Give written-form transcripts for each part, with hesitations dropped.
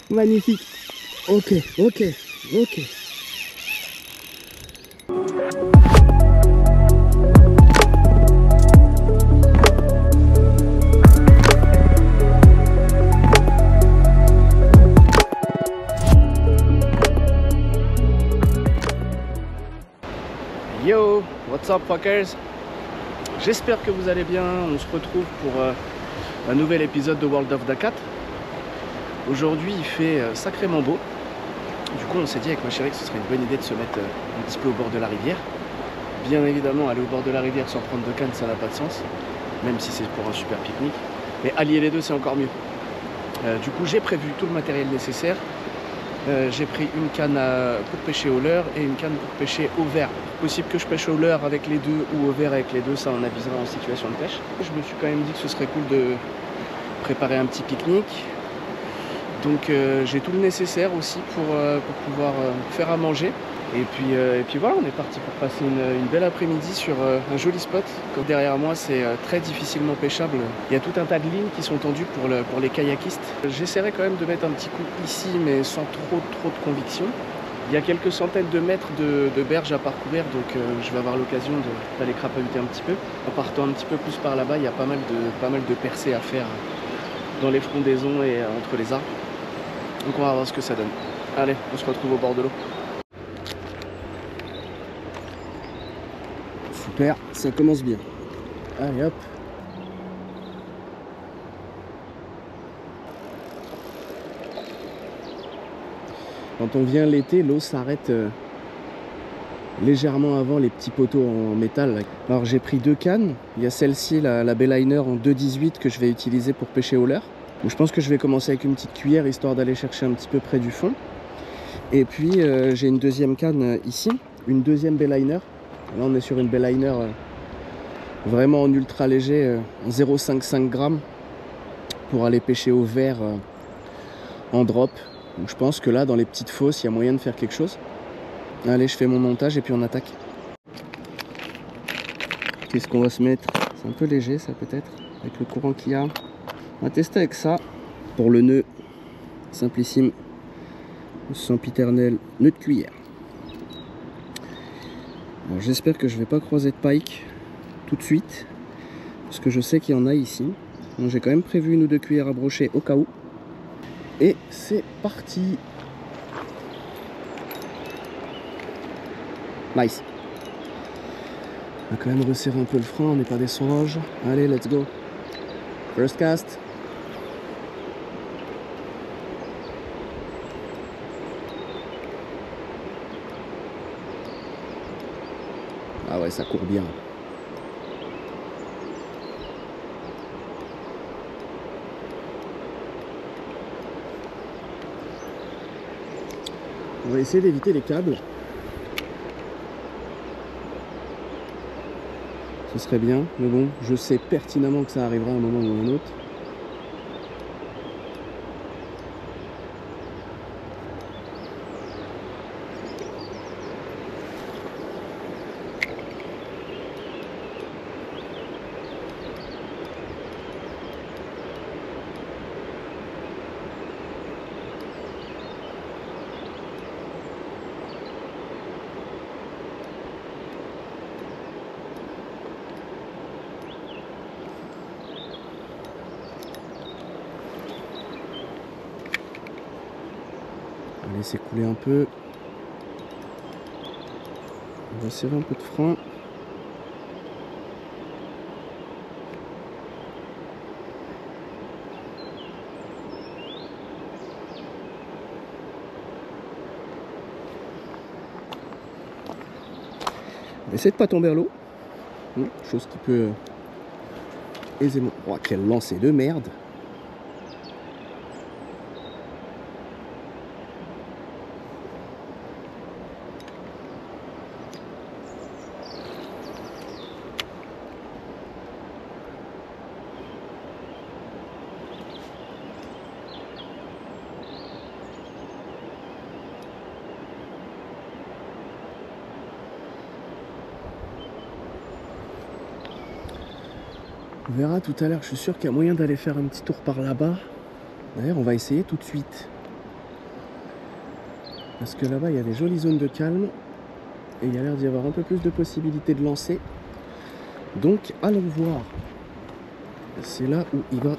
Magnifique. Ok, ok, ok. Yo, what's up fuckers? J'espère que vous allez bien. On se retrouve pour un nouvel épisode de World of Dakar. Aujourd'hui il fait sacrément beau. Du coup on s'est dit avec ma chérie que ce serait une bonne idée de se mettre un petit peu au bord de la rivière. Bien évidemment aller au bord de la rivière sans prendre de canne ça n'a pas de sens, même si c'est pour un super pique-nique. Mais allier les deux c'est encore mieux. Du coup j'ai prévu tout le matériel nécessaire. J'ai pris une canne pour pêcher au leurre et une canne pour pêcher au verre. Possible que je pêche au leurre avec les deux ou au verre avec les deux, ça on avisera en situation de pêche. Je me suis quand même dit que ce serait cool de préparer un petit pique-nique. Donc j'ai tout le nécessaire aussi pour pouvoir faire à manger. Et puis voilà, on est parti pour passer une belle après-midi sur un joli spot. Comme derrière moi c'est très difficilement pêchable. Il y a tout un tas de lignes qui sont tendues pour les kayakistes. J'essaierai quand même de mettre un petit coup ici mais sans trop de conviction. Il y a quelques centaines de mètres de berges à parcourir, donc je vais avoir l'occasion d'aller crapahuter un petit peu. En partant un petit peu plus par là-bas, il y a pas mal de percées à faire dans les frondaisons et entre les arbres. Donc on va voir ce que ça donne. Allez, on se retrouve au bord de l'eau. Super, ça commence bien. Allez hop. Quand on vient l'été, l'eau s'arrête légèrement avant les petits poteaux en métal. Alors j'ai pris deux cannes. Il y a celle-ci, la Bayliner en 2,18 que je vais utiliser pour pêcher au leurre. Donc, je pense que je vais commencer avec une petite cuillère histoire d'aller chercher un petit peu près du fond. Et puis j'ai une deuxième canne ici, une deuxième Bayliner. Là on est sur une Bayliner vraiment en ultra léger, 0,55 grammes pour aller pêcher au verre en drop. Donc je pense que là dans les petites fosses il y a moyen de faire quelque chose. Allez, je fais mon montage et puis on attaque. Qu'est-ce qu'on va se mettre? C'est un peu léger ça peut-être, avec le courant qu'il y a. On va tester avec ça. Pour le nœud, simplissime, sempiternel, nœud de cuillère. J'espère que je vais pas croiser de pike tout de suite, parce que je sais qu'il y en a ici. J'ai quand même prévu une ou deux cuillères à brocher au cas où. Et c'est parti. Nice. On va quand même resserrer un peu le frein, on n'est pas des sauvages. Allez, let's go. First cast. Ah ouais, ça court bien. On va essayer d'éviter les câbles. Ce serait bien, mais bon, je sais pertinemment que ça arrivera à un moment ou à un autre. On va laisser couler un peu. On va serrer un peu de frein. On va essayer de ne pas tomber à l'eau. Chose qui peut aisément... Oh, quel lancer de merde! On verra tout à l'heure, je suis sûr qu'il y a moyen d'aller faire un petit tour par là-bas. D'ailleurs, on va essayer tout de suite. Parce que là-bas il y a des jolies zones de calme et il y a l'air d'y avoir un peu plus de possibilités de lancer. Donc allons voir. C'est là où il va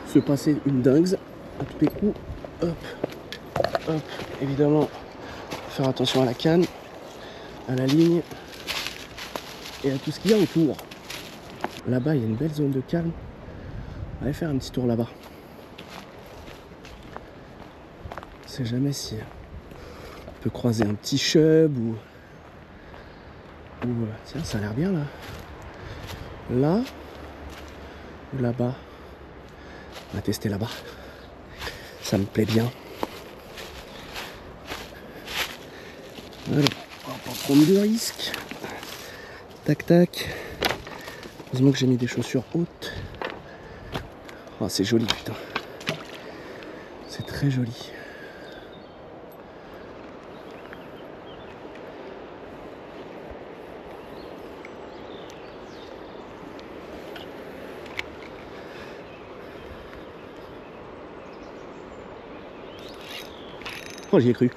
se passer une dingue à tous les coups. Hop, hop, évidemment, faire attention à la canne, à la ligne et à tout ce qu'il y a autour. Là-bas, il y a une belle zone de calme. On va aller faire un petit tour là-bas. On ne sait jamais si on peut croiser un petit chub ou tiens, ça a l'air bien là. Là ou là-bas. On va tester là-bas. Ça me plaît bien. Alors, on va pas prendre de risques. Tac tac. Heureusement que j'ai mis des chaussures hautes. Oh, c'est joli, putain. C'est très joli. Oh, j'y ai cru.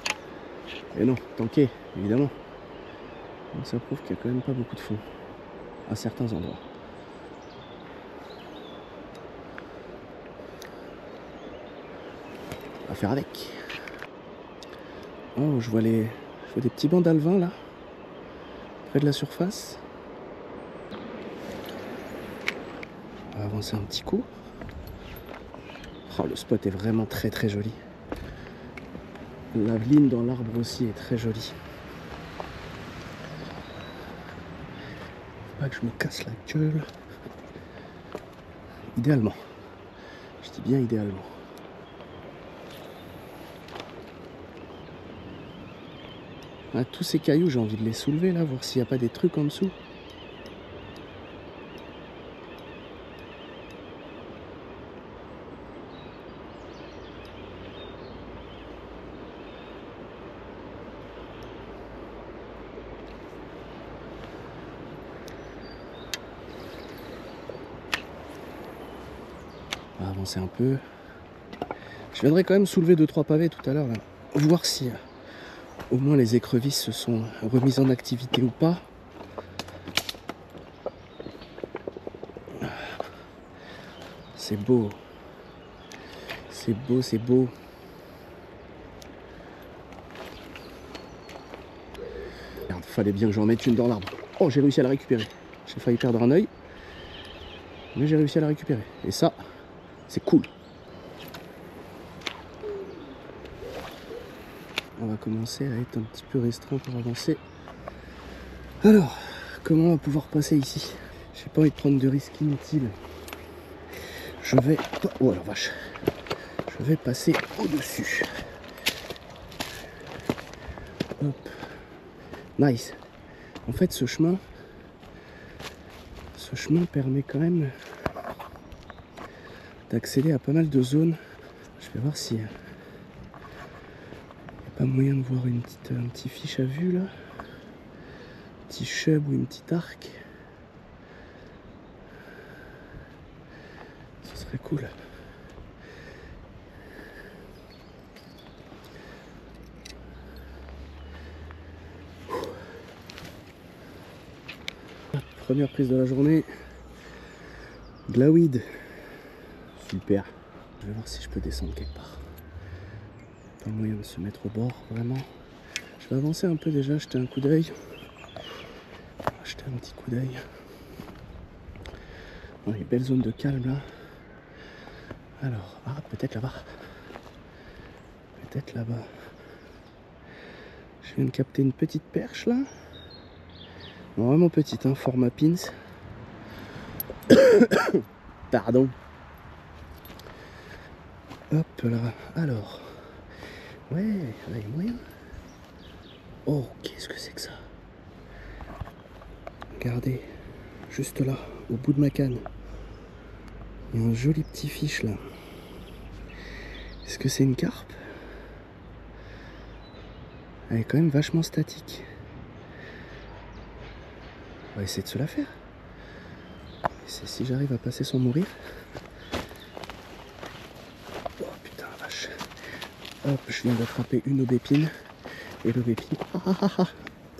Et non, tanké, évidemment. Donc ça prouve qu'il n'y a quand même pas beaucoup de fond à certains endroits. On va faire avec. Oh, je vois des petits bancs d'alevin là, près de la surface. On va avancer un petit coup. Oh, le spot est vraiment très très joli. La ligne dans l'arbre aussi est très jolie. Faut pas que je me casse la gueule. Idéalement. Je dis bien idéalement. Ah, tous ces cailloux, j'ai envie de les soulever là, voir s'il n'y a pas des trucs en dessous. On va avancer un peu. Je viendrai quand même soulever 2-3 pavés tout à l'heure, voir si au moins les écrevisses se sont remises en activité ou pas. C'est beau. C'est beau, c'est beau. Merde, fallait bien que j'en mette une dans l'arbre. Oh, j'ai réussi à la récupérer. J'ai failli perdre un œil, mais j'ai réussi à la récupérer. Et ça, c'est cool. On va commencer à être un petit peu restreint pour avancer. Alors, comment on va pouvoir passer ici? J'ai pas envie de prendre de risques inutiles. Je vais... Oh la vache. Je vais passer au-dessus. Hop. Nice. En fait, ce chemin permet quand même d'accéder à pas mal de zones. Je vais voir s'il n'y a pas moyen de voir un petit fiche à vue là. Un petit chub ou une petite arc. Ce serait cool. Première prise de la journée. De la weed. Super. Je vais voir si je peux descendre quelque part. Pas moyen de se mettre au bord, vraiment. Je vais avancer un peu déjà, jeter un coup d'œil. Jeter un petit coup d'œil. Dans les belles zones de calme là. Alors, ah, peut-être là-bas. Peut-être là-bas. Je viens de capter une petite perche là. Non, vraiment petite, hein, format pins. Pardon. Hop là. Alors. Ouais, là il y a moyen. Oh, qu'est-ce que c'est que ça? Regardez. Juste là, au bout de ma canne. Il y a un joli petit fiche là. Est-ce que c'est une carpe? Elle est quand même vachement statique. On va essayer de se la faire. C'est si j'arrive à passer sans mourir. Oh putain la vache. Hop, je viens d'attraper une aubépine. Et le bépi,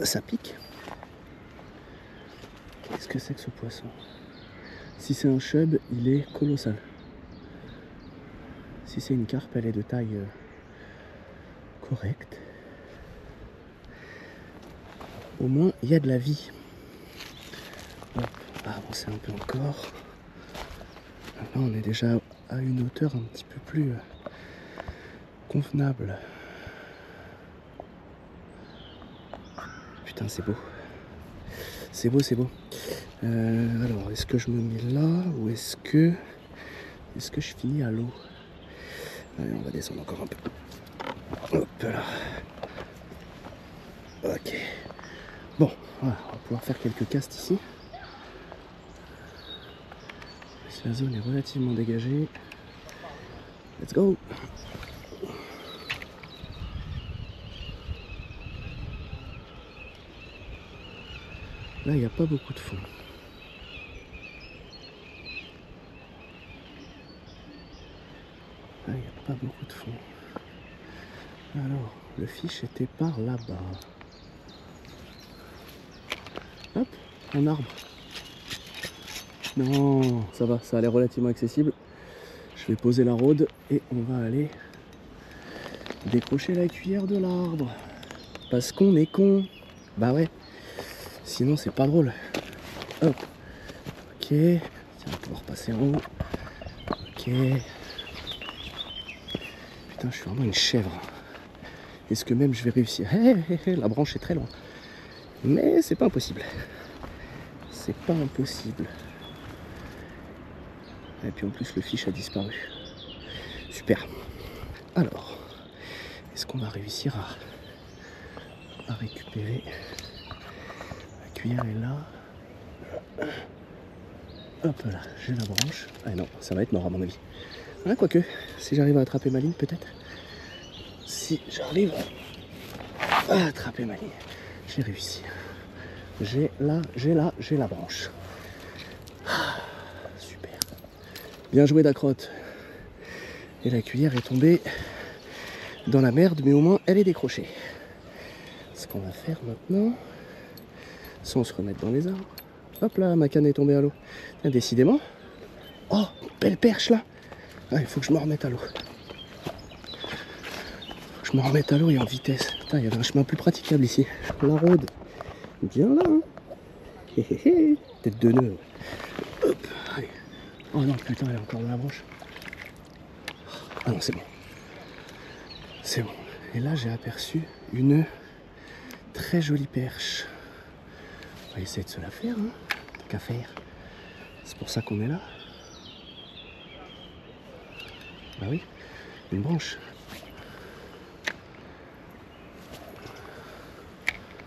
ça pique. Qu'est-ce que c'est que ce poisson? Si c'est un chub, il est colossal. Si c'est une carpe, elle est de taille correcte. Au moins, il y a de la vie. Hop, on va avancer un peu encore. Là, on est déjà à une hauteur un petit peu plus convenable. Putain, c'est beau. C'est beau, c'est beau. Alors, est-ce que je me mets là ou est-ce que je finis à l'eau? Allez, on va descendre encore un peu. Hop là. Ok. Bon, voilà, on va pouvoir faire quelques castes ici. La zone est relativement dégagée. Let's go! Là, il n'y a pas beaucoup de fond. Là, il n'y a pas beaucoup de fond. Alors, le fiche était par là-bas. Hop, un arbre. Non, ça va, ça a l'air relativement accessible. Je vais poser la rôde et on va aller décrocher la cuillère de l'arbre. Parce qu'on est con. Bah ouais. Sinon c'est pas drôle. Hop. Ok. Tiens, on va pouvoir passer en haut. Ok. Putain, je suis vraiment une chèvre. Est-ce que même je vais réussir? La branche est très loin. Mais c'est pas impossible. C'est pas impossible. Et puis en plus le fiche a disparu. Super. Alors, est-ce qu'on va réussir à récupérer? La cuillère est là. Hop là, j'ai la branche. Ah non, ça va être mort à mon avis. Ah, quoique, si j'arrive à attraper ma ligne peut-être. Si j'arrive à attraper ma ligne, j'ai réussi. J'ai la branche. Super. Bien joué Dacrotte. Et la cuillère est tombée dans la merde, mais au moins elle est décrochée. Ce qu'on va faire maintenant, sans se remettre dans les arbres. Hop là, ma canne est tombée à l'eau. Décidément. Oh, belle perche là. Ah, il faut que je me remette à l'eau. Je me remette à l'eau et en vitesse. Putain, il y avait un chemin plus praticable ici. La rôde. Viens là. Hein. Tête de nœud. Hop. Allez. Oh non, putain, elle est encore dans la branche. Ah non, c'est bon. C'est bon. Et là, j'ai aperçu une très jolie perche. On va essayer de se la faire, hein. Tant qu'à faire. C'est pour ça qu'on est là. Bah oui, une branche.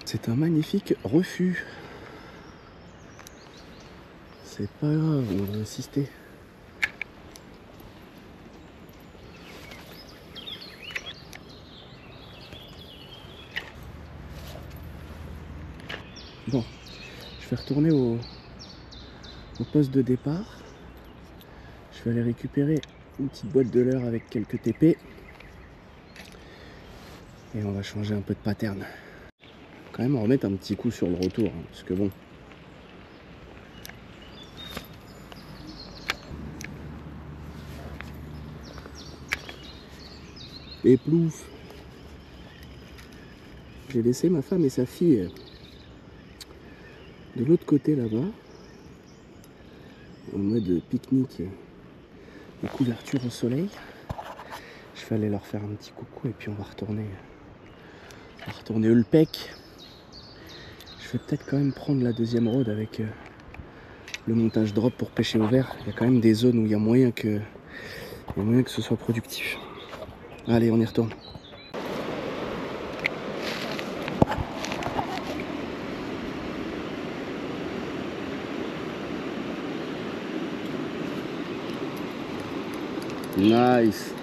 C'est un magnifique refus. C'est pas grave, on va insister. Bon, je vais retourner au poste de départ. Je vais aller récupérer une petite boîte de leurre avec quelques TP. Et on va changer un peu de pattern. Quand même remettre un petit coup sur le retour, hein, parce que bon. Et plouf. J'ai laissé ma femme et sa fille de l'autre côté là-bas, en mode pique-nique et couverture au soleil. Je vais aller leur faire un petit coucou et puis on va retourner Ulpec. Je vais peut-être quand même prendre la deuxième rôde avec le montage drop pour pêcher au vert. Il y a quand même des zones où il y a moyen que ce soit productif. Allez, on y retourne. Nice.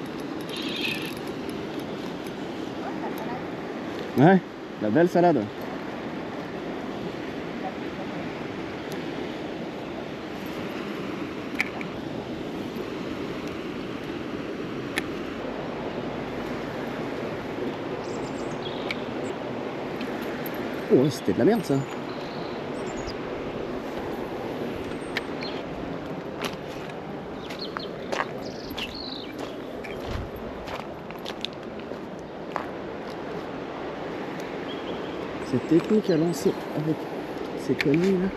Ouais, la belle salade. Oh, c'était de la merde ça. Cette technique à lancer avec ces conneries là.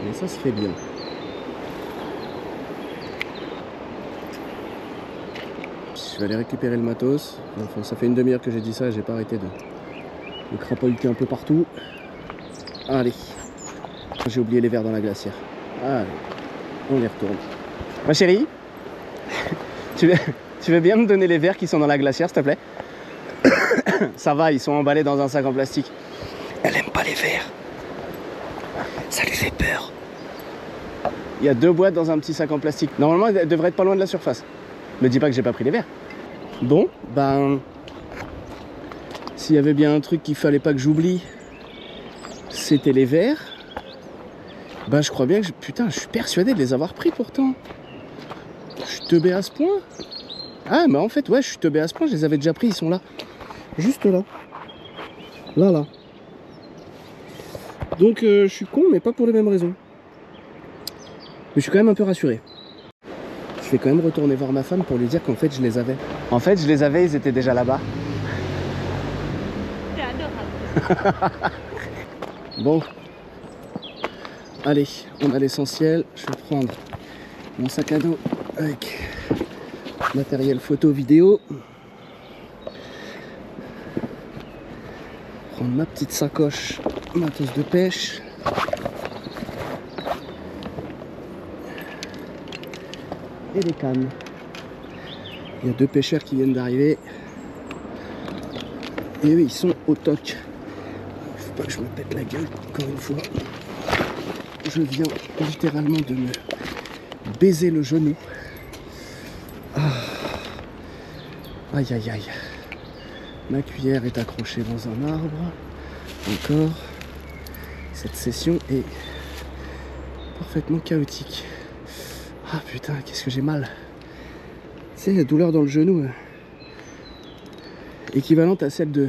Mais ça se fait bien. Je vais aller récupérer le matos. Enfin, ça fait une demi-heure que j'ai dit ça et j'ai pas arrêté de crapahuter un peu partout. Allez. J'ai oublié les verres dans la glacière. Allez. On y retourne. Ma chérie, tu veux bien me donner les verres qui sont dans la glacière, s'il te plaît? Ça va, ils sont emballés dans un sac en plastique. Elle aime pas les verres. Ça lui fait peur. Il y a 2 boîtes dans un petit sac en plastique. Normalement, elle devrait être pas loin de la surface. Me dis pas que j'ai pas pris les verres. Bon, ben... s'il y avait bien un truc qu'il fallait pas que j'oublie, c'était les verres. Ben je crois bien que... Putain, je suis persuadé de les avoir pris pourtant. Je suis teubé à ce point. Ah, mais en fait, ouais, je suis teubé à ce point. Je les avais déjà pris, ils sont là. Juste là. Là. Donc, je suis con, mais pas pour les mêmes raisons. Mais je suis quand même un peu rassuré. Je vais quand même retourner voir ma femme pour lui dire qu'en fait, je les avais. En fait, je les avais, ils étaient déjà là-bas. C'est adorable. Bon. Allez, on a l'essentiel. Je vais prendre mon sac à dos avec matériel photo, vidéo. Prendre ma petite sacoche, matos de pêche. Et les cannes. Il y a 2 pêcheurs qui viennent d'arriver. Et eux, ils sont au toc. Faut pas que je me pète la gueule, encore une fois. Je viens littéralement de me baiser le genou. Ah. Aïe aïe aïe. Ma cuillère est accrochée dans un arbre. Encore. Cette session est parfaitement chaotique. Ah putain, qu'est-ce que j'ai mal. Tu sais, la douleur dans le genou, équivalente à celle de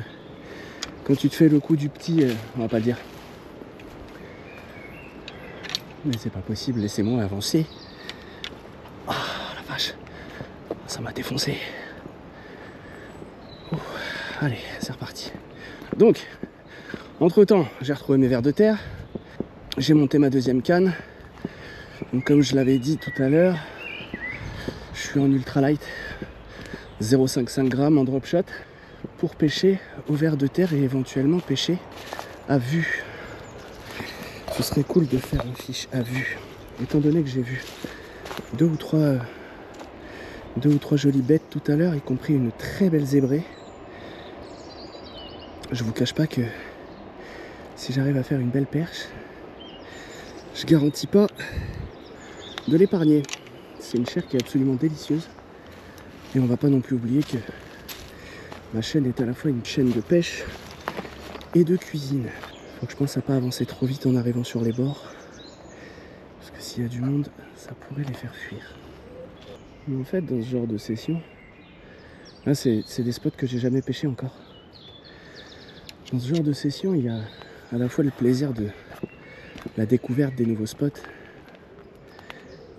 quand tu te fais le coup du petit, on va pas dire. Mais c'est pas possible, laissez-moi avancer. Ah la vache, ça m'a défoncé. Ouh. Allez, c'est reparti. Donc, entre temps, j'ai retrouvé mes vers de terre. J'ai monté ma 2e canne. Donc, comme je l'avais dit tout à l'heure, je suis en ultralight 0,55 g en drop shot pour pêcher au vers de terre et éventuellement pêcher à vue. Ce serait cool de faire une fiche à vue, étant donné que j'ai vu 2 ou 3 jolies bêtes tout à l'heure, y compris une très belle zébrée. Je vous cache pas que si j'arrive à faire une belle perche, je garantis pas de l'épargner. C'est une chair qui est absolument délicieuse. Et on va pas non plus oublier que ma chaîne est à la fois une chaîne de pêche et de cuisine. Faut que je pense à pas avancer trop vite en arrivant sur les bords. Parce que s'il y a du monde, ça pourrait les faire fuir. Mais en fait, dans ce genre de session, là c'est des spots que j'ai jamais pêché encore. Dans ce genre de session, il y a à la fois le plaisir de la découverte des nouveaux spots,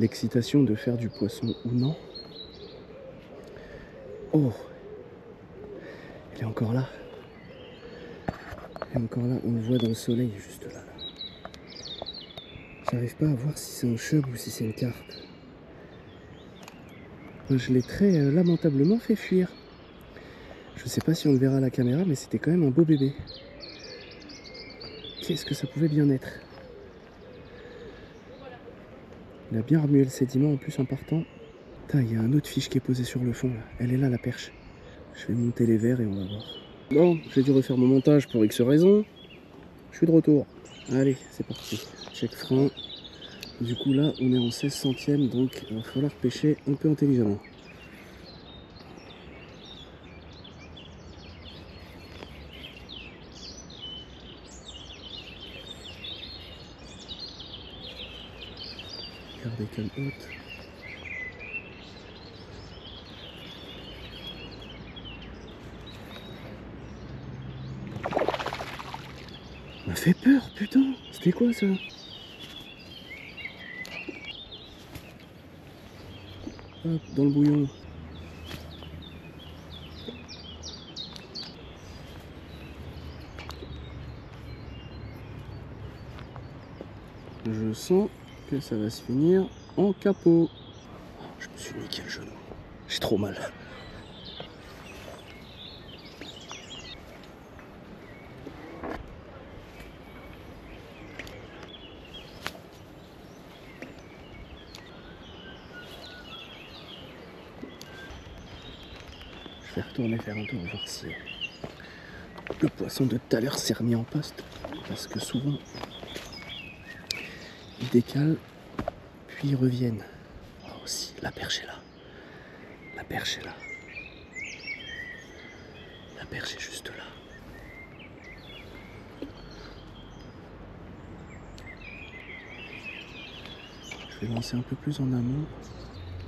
l'excitation de faire du poisson ou non. Oh, elle est encore là. Elle est encore là, on le voit dans le soleil, juste là. J'arrive pas à voir si c'est un chub ou si c'est une carpe. Je l'ai très lamentablement fait fuir. Je sais pas si on le verra à la caméra, mais c'était quand même un beau bébé. Qu'est-ce que ça pouvait bien être. Il a bien remué le sédiment en plus en partant. Il y a un autre fiche qui est posé sur le fond là. Elle est là la perche. Je vais monter les verres et on va voir. Bon, j'ai dû refaire mon montage pour X raisons. Je suis de retour. Allez, c'est parti. Check frein. Du coup là, on est en 16 centièmes, donc il va falloir pêcher un peu intelligemment. des cannes hautes. M'a fait peur, putain. C'était quoi ça? Hop, dans le bouillon. Je sens que ça va se finir en capot. Je me suis niqué le genou. J'ai trop mal. Je vais retourner faire un tour voir si le poisson de tout à l'heure s'est remis en poste. Parce que souvent, ils décalent, puis ils reviennent. Oh aussi, la perche est là. La perche est là. La perche est juste là. Je vais lancer un peu plus en amont.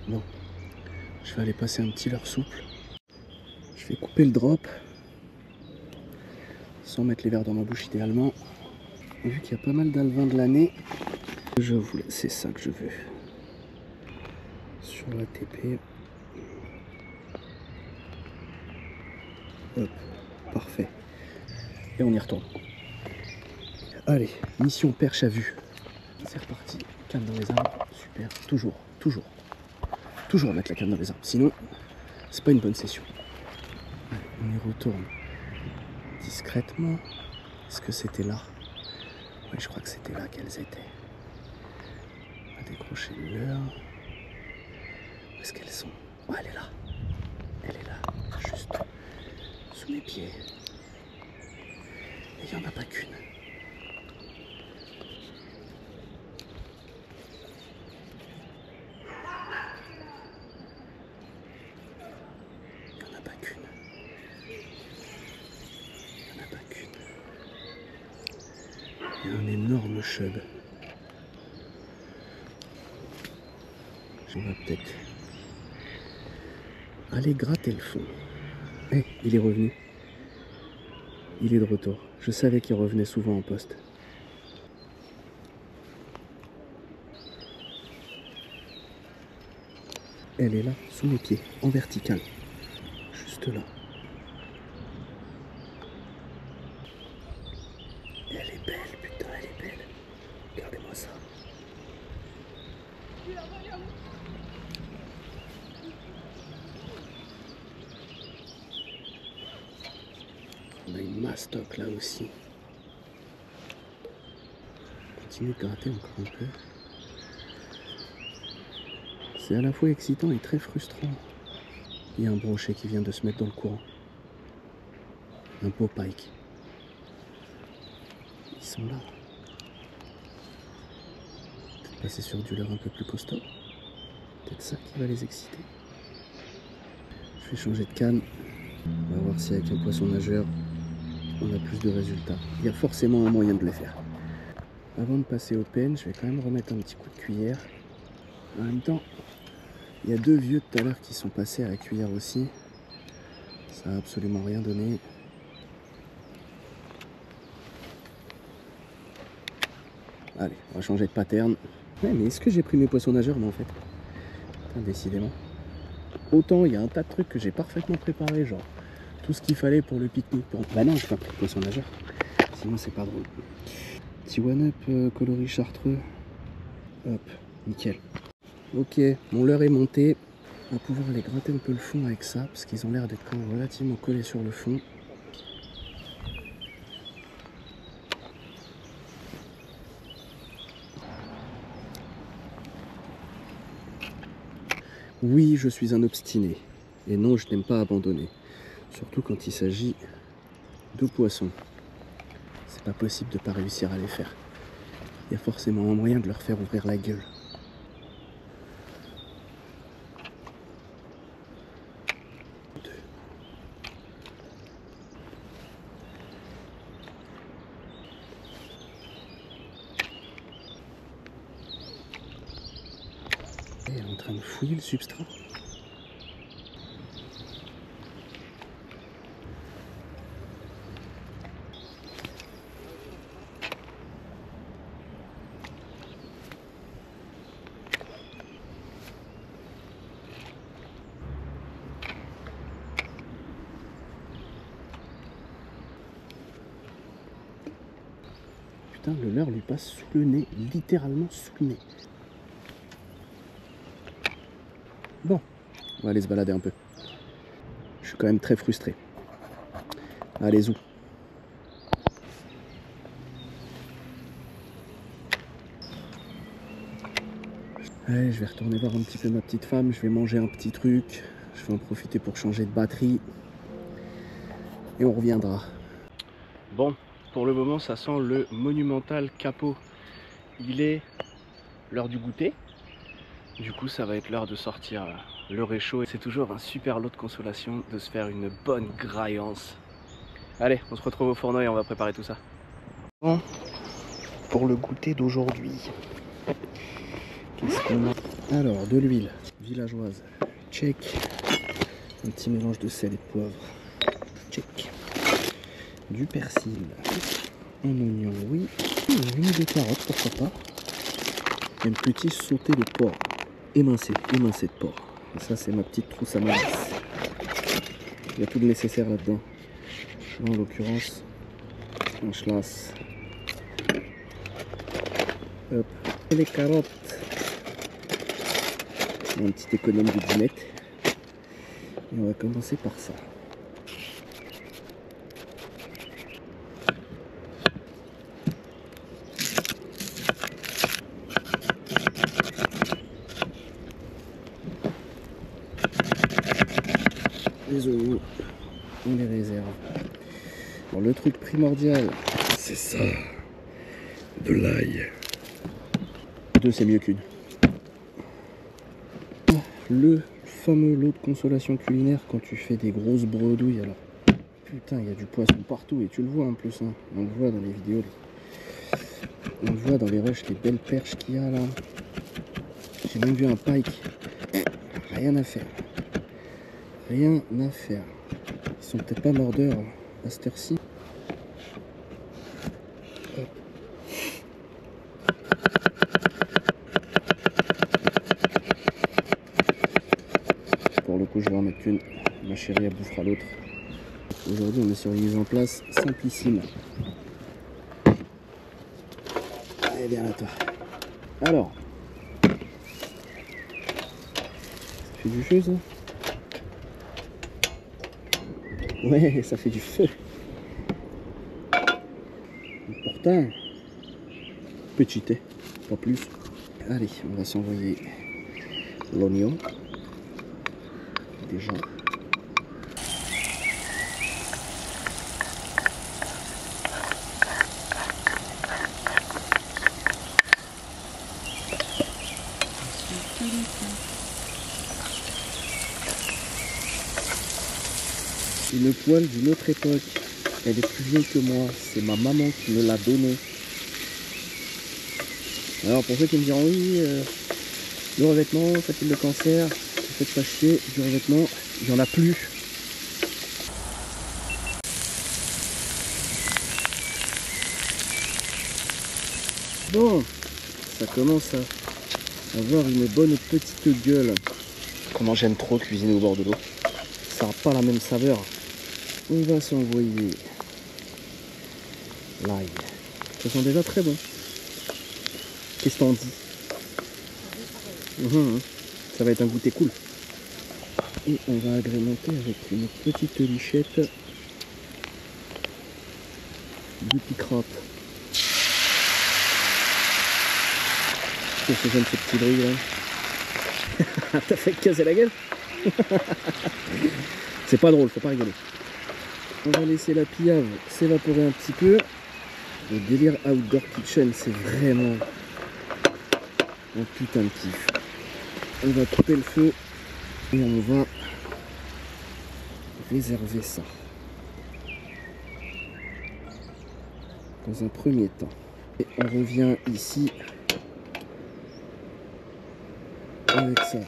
Bon, je vais aller passer un petit leurre souple. Je vais couper le drop sans mettre les verres dans ma bouche idéalement. Vu qu'il y a pas mal d'alevins de l'année, c'est ça que je veux. Sur la TP. Hop, parfait. Et on y retourne. Allez, mission perche à vue. C'est reparti. Canne dans les arbres. Super. Toujours mettre la canne dans les arbres. Sinon, c'est pas une bonne session. Allez, on y retourne discrètement. Est-ce que c'était là? Oui, je crois que c'était là qu'elles étaient. On va décrocher le leurre. Où est-ce qu'elles sont? Oh, elle est là. Elle est là, juste sous mes pieds. Et il n'y en a pas qu'une. Il n'y en a pas qu'une. Il n'y en a pas qu'une. Il y a un énorme chub. J'en vais peut-être aller gratter le fond. Eh, il est revenu. Il est de retour. Je savais qu'il revenait souvent en poste. Elle est là, sous mes pieds, en vertical. Juste là. Elle est belle, putain, elle est belle. Regardez-moi ça. On a une mastoc là aussi. Continue de gratter encore un peu. C'est à la fois excitant et très frustrant. Il y a un brochet qui vient de se mettre dans le courant. Un beau pike. Ils sont là. Peut-être passer sur du leurre un peu plus costaud. Peut-être ça qui va les exciter. Je vais changer de canne. On va voir si avec un poisson nageur, on a plus de résultats. Il y a forcément un moyen de les faire. Avant de passer au pen, je vais quand même remettre un petit coup de cuillère. En même temps, il y a deux vieux de tout à l'heure qui sont passés à la cuillère aussi. Ça n'a absolument rien donné. Allez, on va changer de pattern. Ouais, mais est-ce que j'ai pris mes poissons nageurs, moi, en fait? Putain, décidément. Autant, il y a un tas de trucs que j'ai parfaitement préparé, genre tout ce qu'il fallait pour le pique-nique. Bah non, j'ai pas pris de poisson nageur. Sinon, c'est pas drôle. Petit one-up coloris chartreux. Hop, nickel. Ok, mon leurre est monté. On va pouvoir aller gratter un peu le fond avec ça, parce qu'ils ont l'air d'être quand même relativement collés sur le fond. Oui, je suis un obstiné. Et non, je n'aime pas abandonner. Surtout quand il s'agit de poissons. C'est pas possible de ne pas réussir à les faire. Il y a forcément un moyen de leur faire ouvrir la gueule. train de fouiller le substrat. Putain, le leurre lui passe sous le nez, littéralement sous le nez. Bon, on va aller se balader un peu. Je suis quand même très frustré. Allez, zou. Allez, je vais retourner voir un petit peu ma petite femme. Je vais manger un petit truc. Je vais en profiter pour changer de batterie. Et on reviendra. Bon, pour le moment, ça sent le monumental capot. Il est l'heure du goûter. Du coup, ça va être l'heure de sortir le réchaud. C'est toujours un super lot de consolation de se faire une bonne graillance. Allez, on se retrouve au fourneau et on va préparer tout ça. Bon, pour le goûter d'aujourd'hui, qu'est-ce qu'on a? Alors, de l'huile villageoise, check. Un petit mélange de sel et de poivre, check. Du persil, un oignon, oui. Une huile de carotte, pourquoi pas. Et un petit sauté de porc. Émincé de porc. Et ça, c'est ma petite trousse à malice. Il y a tout le nécessaire là-dedans. En l'occurrence, un schlass. Hop. Et les carottes. Un petit économe de dinette. Et on va commencer par ça. Les oignons, on les réserve. Bon, le truc primordial, c'est ça, de l'ail. Deux, c'est mieux qu'une. Le fameux lot de consolation culinaire quand tu fais des grosses bredouilles. Alors, putain, il y a du poisson partout et tu le vois en plus. Hein. On le voit dans les vidéos. On le voit dans les rushs, les belles perches qu'il y a là. J'ai même vu un pike. Rien à faire. Rien à faire. Ils sont peut-être pas mordeurs à cette heure-ci. Pour le coup, je vais en mettre qu'une. Ma chérie, elle bouffera l'autre. Aujourd'hui, on est sur une mise en place simplissime. Allez, viens là, toi. Alors, ça fait du feu, ça? Ouais, ça fait du feu. Pourtant, petite, pas plus. Allez, on va s'envoyer l'oignon. Déjà. Une poêle d'une autre époque. Elle est plus vieille que moi. C'est ma maman qui me l'a donnée. Alors pour ceux qui me diront oui, le revêtement, fait-il le cancer? Faites pas chier, du revêtement, il n'y en a plus. Bon, ça commence à avoir une bonne petite gueule. Comment j'aime trop cuisiner au bord de l'eau. Ça n'a pas la même saveur. On va s'envoyer l'ail. Ça sent déjà très bon. Qu'est-ce que t'en dis? Ça va être un goûter cool. Et on va agrémenter avec une petite lichette de picrate. Qu'est-ce que j'aime ce petit bruit là? T'as fait casser la gueule? C'est pas drôle, faut pas rigoler. On va laisser la piave s'évaporer un petit peu. Le délire Outdoor Kitchen, c'est vraiment un putain de kiff. On va couper le feu et on va réserver ça dans un premier temps. Et on revient ici et avec ça.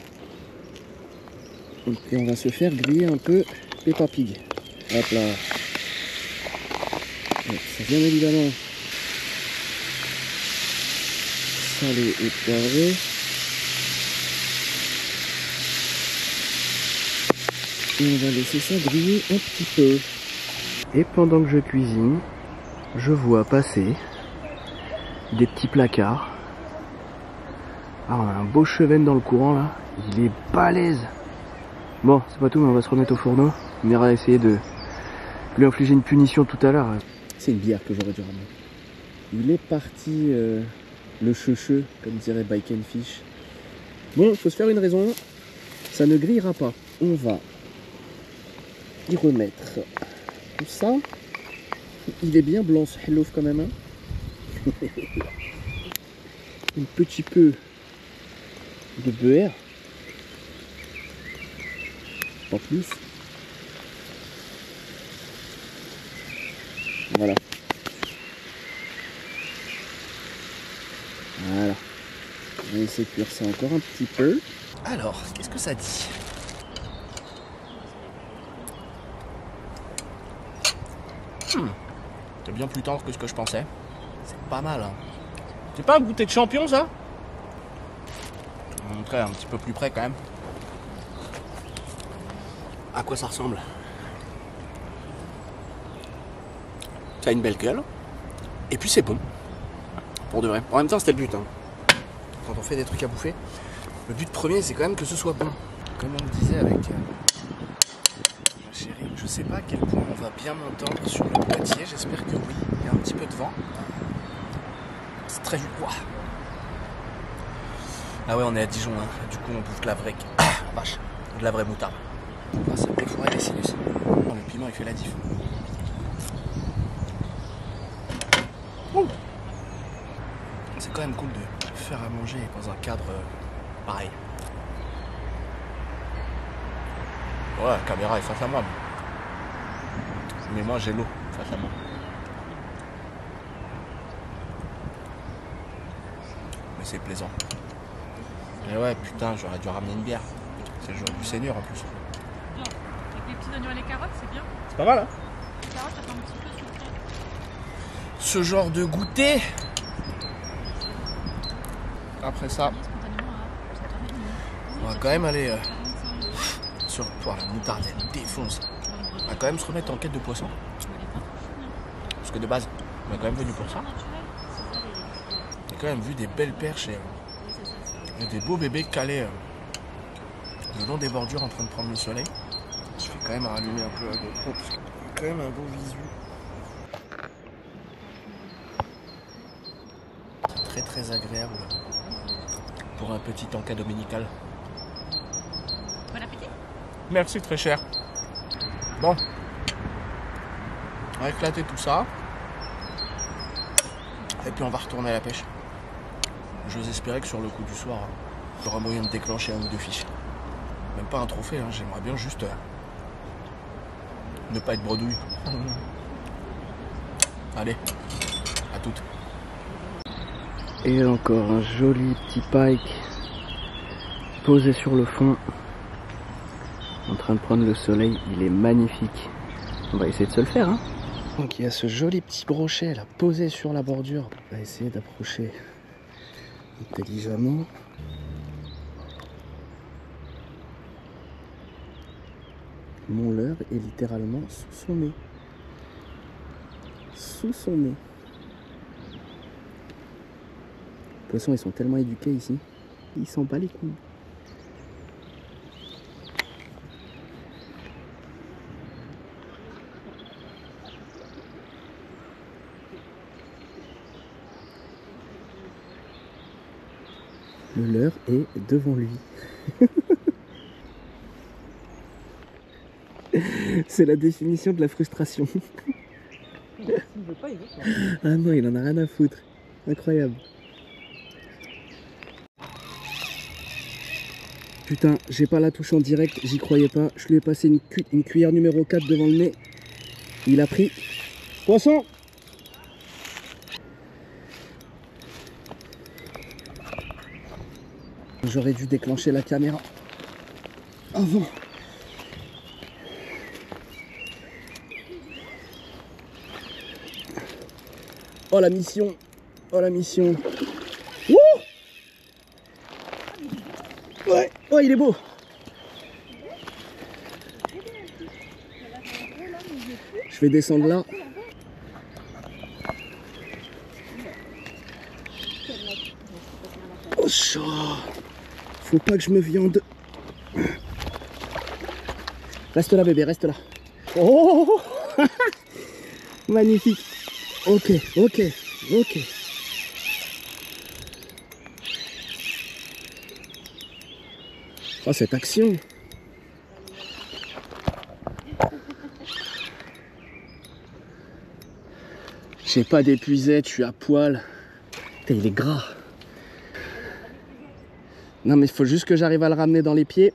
Et on va se faire griller un peu Peppa Pig. Hop là. C'est bien évidemment salé et poivré. Et on va laisser ça griller un petit peu. Et pendant que je cuisine, je vois passer des petits placards. Ah, on a un beau chevenne dans le courant là. Il est balèze. Bon, c'est pas tout, mais on va se remettre au fourneau. On ira essayer de lui infliger une punition tout à l'heure. C'est une bière que j'aurais dû ramener. Il est parti le cheveu, comme dirait Bike and Fish. Bon, il faut se faire une raison. Ça ne grillera pas. On va y remettre tout ça. Il est bien blanc ce hellof quand même. Hein. Un petit peu de beurre. Pas plus. Voilà. Voilà. On va essayer de cuire ça encore un petit peu. Alors, qu'est-ce que ça dit? C'est bien plus tendre que ce que je pensais. C'est pas mal. Hein. C'est pas un goûter de champion ça? Je vais vous montrer un petit peu plus près quand même. À quoi ça ressemble? Ça a une belle gueule. Et puis c'est bon. Pour de vrai. En même temps c'était le but. Hein. Quand on fait des trucs à bouffer, le but premier c'est quand même que ce soit bon. Comme on le disait avec ma chérie, je sais pas à quel point on va bien m'entendre sur le boîtier. J'espère que oui. Il y a un petit peu de vent. C'est très ouah. Ah ouais, on est à Dijon. Hein. Du coup on bouffe de la vraie vache, de la vraie moutarde. On va se déforer les sinus. Oh, le piment il fait la diff. C'est quand même cool de faire à manger dans un cadre pareil. Ouais, la caméra est face à moi. Mais moi j'ai l'eau face à moi. Mais c'est plaisant. Et ouais, putain, j'aurais dû ramener une bière. C'est le jour du Seigneur en plus. Avec les petits oignons et les carottes, c'est bien. C'est pas mal, hein? Les carottes, ça fait un petit peu sucré. Ce genre de goûter. Après ça, on va quand même aller sur la moutarde, elle défonce. On va quand même se remettre en quête de poisson. Parce que de base, on est quand même venu pour ça. J'ai quand même vu des belles perches et des beaux bébés calés le long des bordures en train de prendre le soleil. Je vais quand même rallumer un peu la GoPro parce qu'il y a quand même un beau visu. Très très agréable pour un petit encas dominical. Bon appétit. Merci très cher. Bon, on va éclater tout ça et puis on va retourner à la pêche. J'ose espérer que sur le coup du soir, il y aura moyen de déclencher un ou deux fiches. Même pas un trophée, hein. J'aimerais bien juste ne pas être bredouille. Allez, à toutes. Et encore un joli petit pike posé sur le fond, en train de prendre le soleil. Il est magnifique. On va essayer de se le faire, hein. Donc il y a ce joli petit brochet là posé sur la bordure. On va essayer d'approcher intelligemment. Mon leurre est littéralement sous son nez. Sous son nez. Les poissons, ils sont tellement éduqués ici. Ils s'en bat les couilles. Le leurre est devant lui. C'est la définition de la frustration. Ah non, il en a rien à foutre. Incroyable. Putain, j'ai pas la touche en direct, j'y croyais pas. Je lui ai passé une cuillère numéro 4 devant le nez. Il a pris. Poisson! J'aurais dû déclencher la caméra avant. Oh la mission! Oh la mission! Wouh! Ouais! Oh il est beau! Je vais descendre là. Oh chaud! Faut pas que je me viande. Reste là bébé, reste là. Oh! Magnifique! Ok, ok, ok. Oh cette action! J'ai pas d'épuisette, je suis à poil. Putain, il est gras. Non mais il faut juste que j'arrive à le ramener dans les pieds.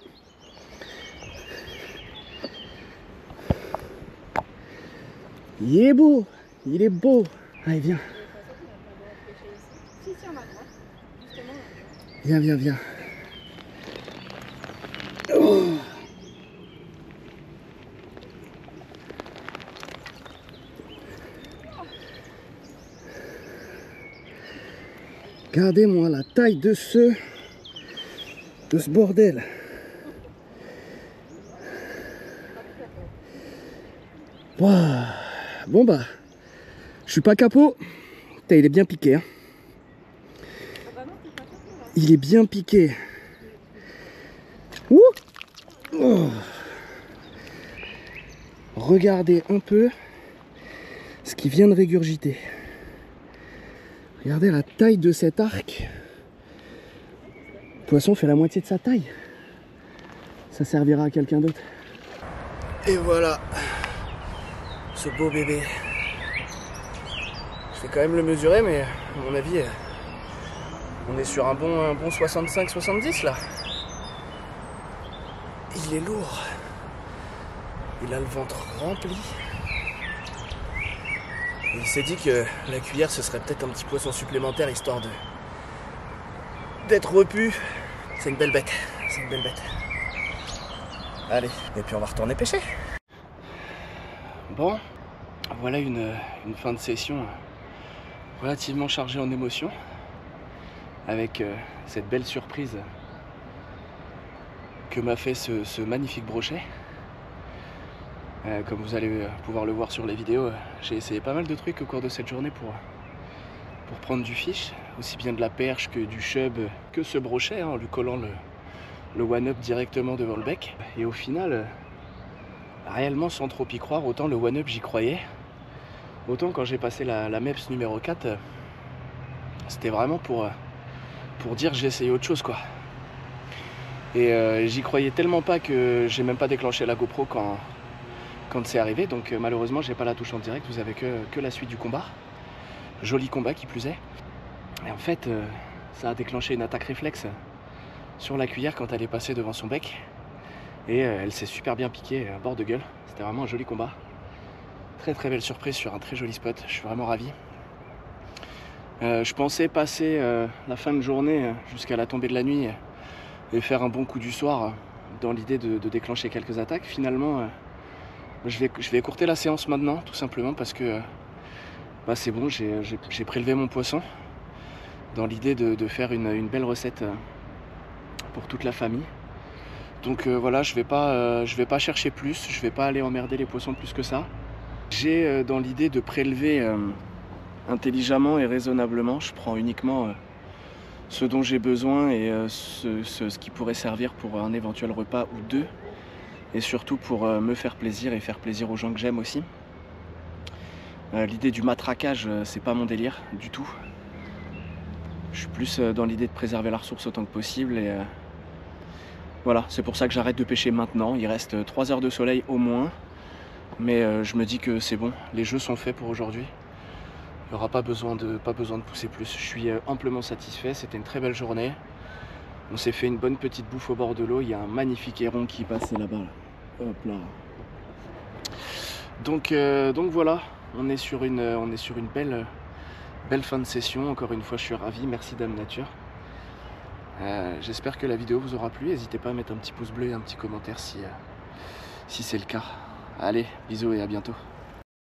Il est beau, il est beau. Allez viens. Viens, viens, viens. Oh. Regardez-moi la taille de ce bordel. Wow. Bon bah, je suis pas capot. Putain, il est bien piqué. Hein. Il est bien piqué. Ouh. Oh. Regardez un peu ce qui vient de régurgiter. Regardez la taille de cet arc. Le poisson fait la moitié de sa taille. Ça servira à quelqu'un d'autre. Et voilà ce beau bébé. Je vais quand même le mesurer, mais à mon avis, on est sur un bon 65-70 là. Il est lourd. Il a le ventre rempli. Et il s'est dit que la cuillère ce serait peut-être un petit poisson supplémentaire histoire d'être repu. C'est une belle bête. C'est une belle bête. Allez, et puis on va retourner pêcher. Bon, voilà une fin de session relativement chargée en émotions, avec cette belle surprise que m'a fait ce magnifique brochet. Comme vous allez pouvoir le voir sur les vidéos, j'ai essayé pas mal de trucs au cours de cette journée pour prendre du fish, aussi bien de la perche que du chub, que ce brochet, hein, en lui collant le one-up directement devant le bec. Et au final, réellement sans trop y croire, autant le one-up j'y croyais, autant quand j'ai passé la MEPS numéro 4, c'était vraiment pour dire j'ai essayé autre chose quoi. Et j'y croyais tellement pas que j'ai même pas déclenché la GoPro quand c'est arrivé, donc malheureusement j'ai pas la touche en direct, vous avez que la suite du combat. Joli combat qui plus est. Et en fait ça a déclenché une attaque réflexe sur la cuillère quand elle est passée devant son bec. Et elle s'est super bien piquée à bord de gueule. C'était vraiment un joli combat. Très très belle surprise sur un très joli spot, je suis vraiment ravi. Je pensais passer la fin de journée jusqu'à la tombée de la nuit et faire un bon coup du soir dans l'idée de déclencher quelques attaques. Finalement je vais écourter la séance maintenant, tout simplement parce que c'est bon, j'ai prélevé mon poisson dans l'idée de faire une belle recette pour toute la famille. Donc voilà, je vais pas chercher plus, je vais pas aller emmerder les poissons plus que ça. J'ai dans l'idée de prélever intelligemment et raisonnablement. Je prends uniquement ce dont j'ai besoin et ce qui pourrait servir pour un éventuel repas ou deux. Et surtout pour me faire plaisir et faire plaisir aux gens que j'aime aussi. L'idée du matraquage, c'est pas mon délire du tout. Je suis plus dans l'idée de préserver la ressource autant que possible et voilà, c'est pour ça que j'arrête de pêcher maintenant. Il reste 3 heures de soleil au moins, mais je me dis que c'est bon, les jeux sont faits pour aujourd'hui. Il n'y aura pas besoin de pousser plus. Je suis amplement satisfait, c'était une très belle journée. On s'est fait une bonne petite bouffe au bord de l'eau, il y a un magnifique héron qui passait là-bas. Là. Hop là. Donc voilà, on est sur une belle fin de session. Encore une fois, je suis ravi. Merci Dame Nature. J'espère que la vidéo vous aura plu. N'hésitez pas à mettre un petit pouce bleu et un petit commentaire si c'est le cas. Allez, bisous et à bientôt.